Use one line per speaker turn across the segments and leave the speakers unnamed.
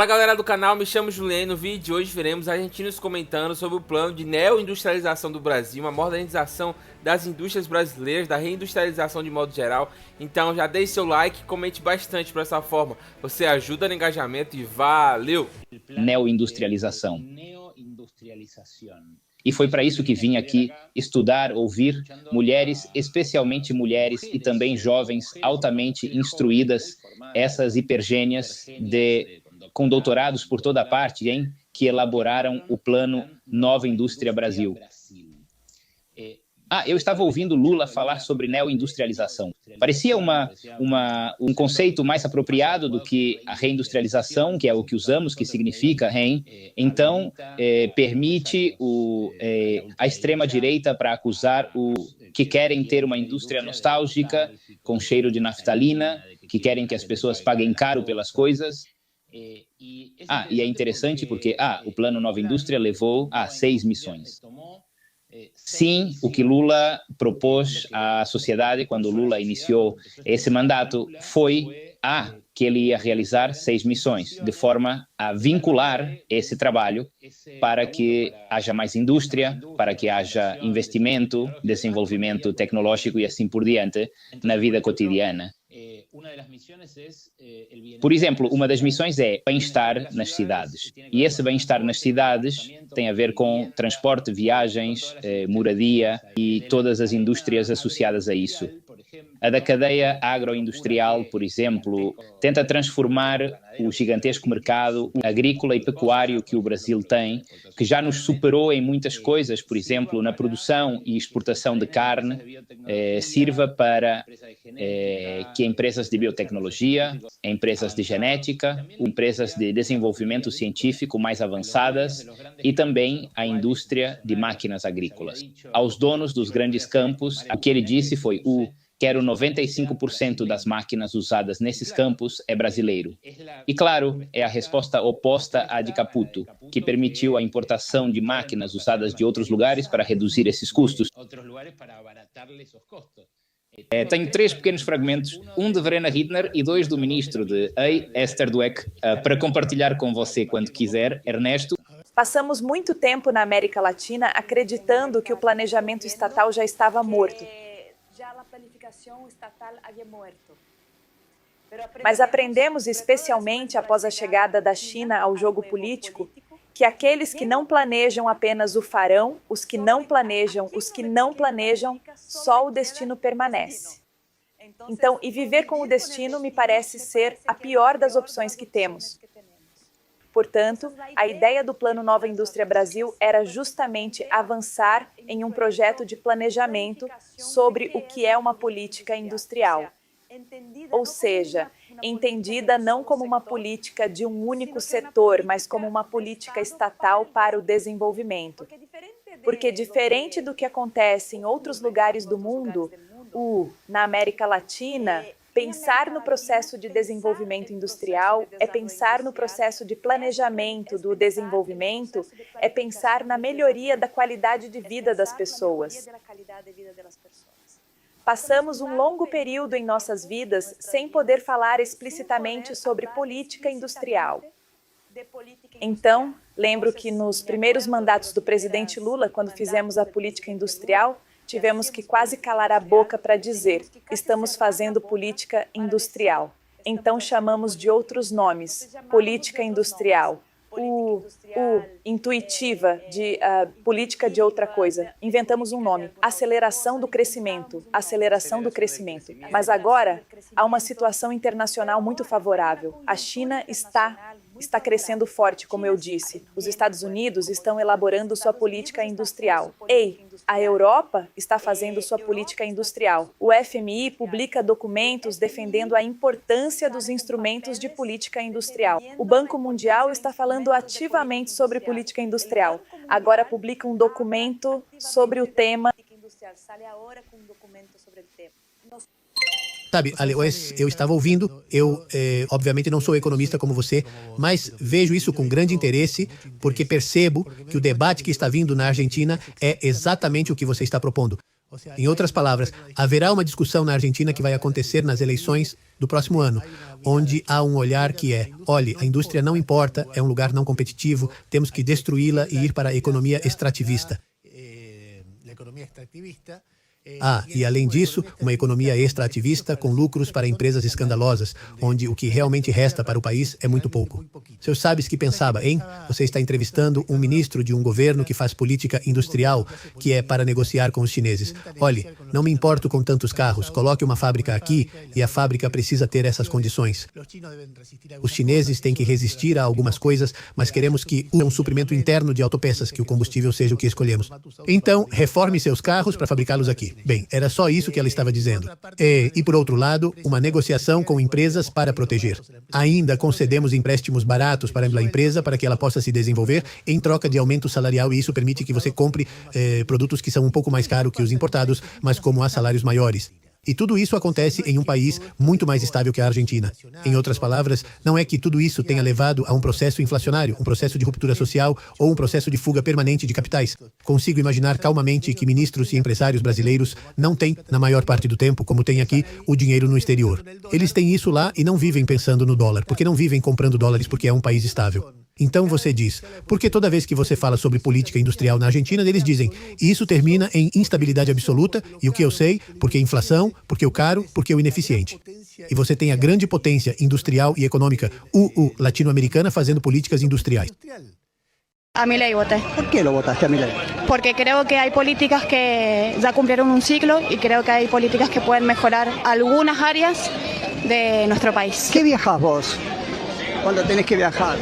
Fala galera do canal, me chamo Juliano. No vídeo de hoje veremos argentinos comentando sobre o plano de neoindustrialização do Brasil, uma modernização das indústrias brasileiras, da reindustrialização de modo geral. Então já deixe seu like e comente bastante para essa forma. Você ajuda no engajamento e valeu!
Neoindustrialização. E foi para isso que vim aqui estudar, ouvir mulheres, especialmente mulheres e também jovens altamente instruídas, essas hipergênias com doutorados por toda parte, que elaboraram o plano Nova Indústria Brasil. Eu estava ouvindo Lula falar sobre neoindustrialização. Parecia um conceito mais apropriado do que a reindustrialização, que é o que usamos, que significa Então, permite a extrema-direita para acusar que querem ter uma indústria nostálgica, com cheiro de naftalina, que querem que as pessoas paguem caro pelas coisas. E é interessante porque o plano Nova Indústria levou a 6 missões. Sim, o que Lula propôs à sociedade quando Lula iniciou esse mandato foi que ele ia realizar 6 missões, de forma a vincular esse trabalho para que haja mais indústria, para que haja investimento, desenvolvimento tecnológico e assim por diante na vida cotidiana. Por exemplo, uma das missões é bem-estar nas cidades. E esse bem-estar nas cidades tem a ver com transporte, viagens, moradia e todas as indústrias associadas a isso. A da cadeia agroindustrial, por exemplo, tenta transformar o gigantesco mercado agrícola e pecuário que o Brasil tem, que já nos superou em muitas coisas, por exemplo, na produção e exportação de carne, sirva para que empresas de biotecnologia, empresas de genética, empresas de desenvolvimento científico mais avançadas e também a indústria de máquinas agrícolas. Aos donos dos grandes campos, o que ele disse foi quero 95% das máquinas usadas nesses campos é brasileiro. E claro, é a resposta oposta à de Caputo, que permitiu a importação de máquinas usadas de outros lugares para reduzir esses custos. Tenho 3 pequenos fragmentos, um de Verena Hittner e 2 do ministro de Esther Dweck, para compartilhar com você quando quiser, Ernesto.
Passamos muito tempo na América Latina acreditando que o planejamento estatal já estava morto. Mas aprendemos, especialmente após a chegada da China ao jogo político, que aqueles que não planejam apenas o farão, os que não planejam, só o destino permanece. Então, viver com o destino me parece ser a pior das opções que temos. Portanto, a ideia do Plano Nova Indústria Brasil era justamente avançar em um projeto de planejamento sobre o que é uma política industrial. Ou seja, entendida não como uma política de um único setor, mas como uma política estatal para o desenvolvimento. Porque diferente do que acontece em outros lugares do mundo, na América Latina, pensar no processo de desenvolvimento industrial é pensar no processo de planejamento do desenvolvimento, é pensar na melhoria da qualidade de vida das pessoas. Passamos um longo período em nossas vidas sem poder falar explicitamente sobre política industrial. Então, lembro que nos primeiros mandatos do presidente Lula, quando fizemos a política industrial, tivemos que quase calar a boca para dizer: estamos fazendo política industrial. Então chamamos de outros nomes, política industrial, intuitiva, de política de outra coisa. Inventamos um nome, aceleração do crescimento. Mas agora há uma situação internacional muito favorável. A China está crescendo forte, como eu disse. Os Estados Unidos estão elaborando sua política industrial. A Europa está fazendo sua política industrial. O FMI publica documentos defendendo a importância dos instrumentos de política industrial. O Banco Mundial está falando ativamente sobre política industrial. Agora publica um documento sobre o tema.
Sabe, Aloes, eu estava ouvindo, obviamente não sou economista como você, mas vejo isso com grande interesse, porque percebo que o debate que está vindo na Argentina é exatamente o que você está propondo. Em outras palavras, haverá uma discussão na Argentina que vai acontecer nas eleições do próximo ano, onde há um olhar que é, olhe, a indústria não importa, é um lugar não competitivo, temos que destruí-la e ir para a economia extrativista. E além disso, uma economia extrativista com lucros para empresas escandalosas, onde o que realmente resta para o país é muito pouco. Você sabes que pensava, hein? Você está entrevistando um ministro de um governo que faz política industrial, que é para negociar com os chineses. Olhe, não me importo com tantos carros, coloque uma fábrica aqui e a fábrica precisa ter essas condições. Os chineses têm que resistir a algumas coisas, mas queremos que um suprimento interno de autopeças, que o combustível seja o que escolhemos. Então, reforme seus carros para fabricá-los aqui. Bem, era só isso que ela estava dizendo. E, por outro lado, uma negociação com empresas para proteger. Ainda concedemos empréstimos baratos para a empresa para que ela possa se desenvolver em troca de aumento salarial, e isso permite que você compre produtos que são um pouco mais caros que os importados, mas como há salários maiores. E tudo isso acontece em um país muito mais estável que a Argentina. Em outras palavras, não é que tudo isso tenha levado a um processo inflacionário, um processo de ruptura social ou um processo de fuga permanente de capitais. Consigo imaginar calmamente que ministros e empresários brasileiros não têm, na maior parte do tempo, como tem aqui, o dinheiro no exterior. Eles têm isso lá e não vivem pensando no dólar, porque não vivem comprando dólares porque é um país estável. Então você diz, porque toda vez que você fala sobre política industrial na Argentina, eles dizem, isso termina em instabilidade absoluta, e o que eu sei, porque inflação, porque o caro, porque o ineficiente. E você tem a grande potência industrial e econômica, latino-americana, fazendo políticas industriais.
A Milei voté.
¿Por qué lo votaste a Milei?
Porque creo que hay políticas que ya cumplieron un ciclo y creo que hay políticas que pueden mejorar algunas áreas de nuestro país.
¿Qué viajas vos cuando tenés que viajar?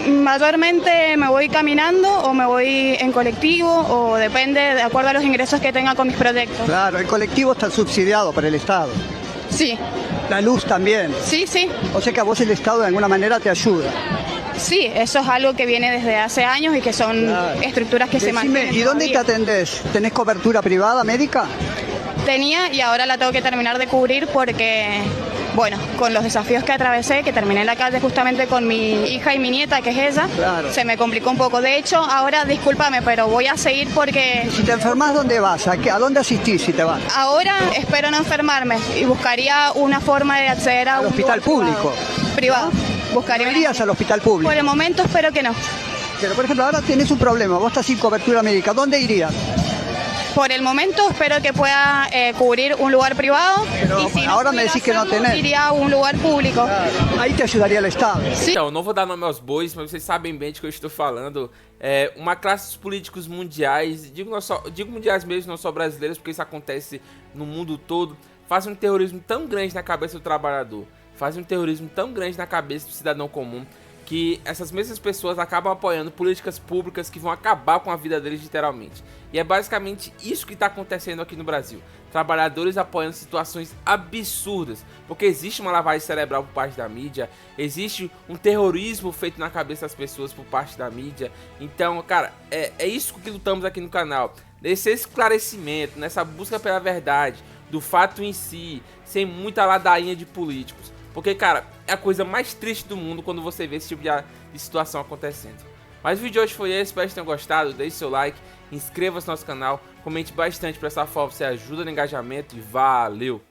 Mayormente me voy caminando o me voy en colectivo o depende de acuerdo a los ingresos que tenga con mis proyectos.
Claro, el colectivo está subsidiado por el Estado.
Sí.
La luz también.
Sí, sí.
O sea que a vos el Estado de alguna manera te ayuda.
Sí, eso es algo que viene desde hace años y que son estructuras que se mantienen.
¿Y dónde te atendés? ¿Tenés cobertura privada, médica?
Tenía y ahora la tengo que terminar de cubrir porque, bueno, con los desafíos que atravesé, que terminé en la calle justamente con mi hija y mi nieta, que es ella, se me complicó un poco. De hecho, ahora, discúlpame, pero voy a seguir porque...
Si te enfermas, ¿dónde vas? ¿A dónde asistís si te vas?
Ahora espero no enfermarme y buscaría una forma de acceder a un
hospital público.
Privado. Buscaría.
¿No irías al hospital público?
Por el momento espero que no.
Pero, por ejemplo, ahora tenés un problema, vos estás sin cobertura médica, ¿dónde irías?
Por el momento espero que pueda cubrir un lugar privado.
Pero
y si
ahora me decís que no tenés.
Iría a un lugar público.
Claro. Aí te ajudaria o Estado.
Sim.
Então, não vou dar nome aos bois, mas vocês sabem bem de que eu estou falando. Uma classe dos políticos mundiais, digo mundiais mesmo, não só brasileiros, porque isso acontece no mundo todo, fazem um terrorismo tão grande na cabeça do trabalhador, fazem um terrorismo tão grande na cabeça do cidadão comum, que essas mesmas pessoas acabam apoiando políticas públicas que vão acabar com a vida deles literalmente. E é basicamente isso que está acontecendo aqui no Brasil. Trabalhadores apoiando situações absurdas, porque existe uma lavagem cerebral por parte da mídia, existe um terrorismo feito na cabeça das pessoas por parte da mídia. Então, cara, é isso que lutamos aqui no canal. Nesse esclarecimento, nessa busca pela verdade, do fato em si, sem muita ladainha de políticos. Porque, cara, é a coisa mais triste do mundo quando você vê esse tipo de situação acontecendo. Mas o vídeo de hoje foi esse, espero que tenham gostado, deixe seu like, inscreva-se no nosso canal, comente bastante para essa forma, você ajuda no engajamento e valeu!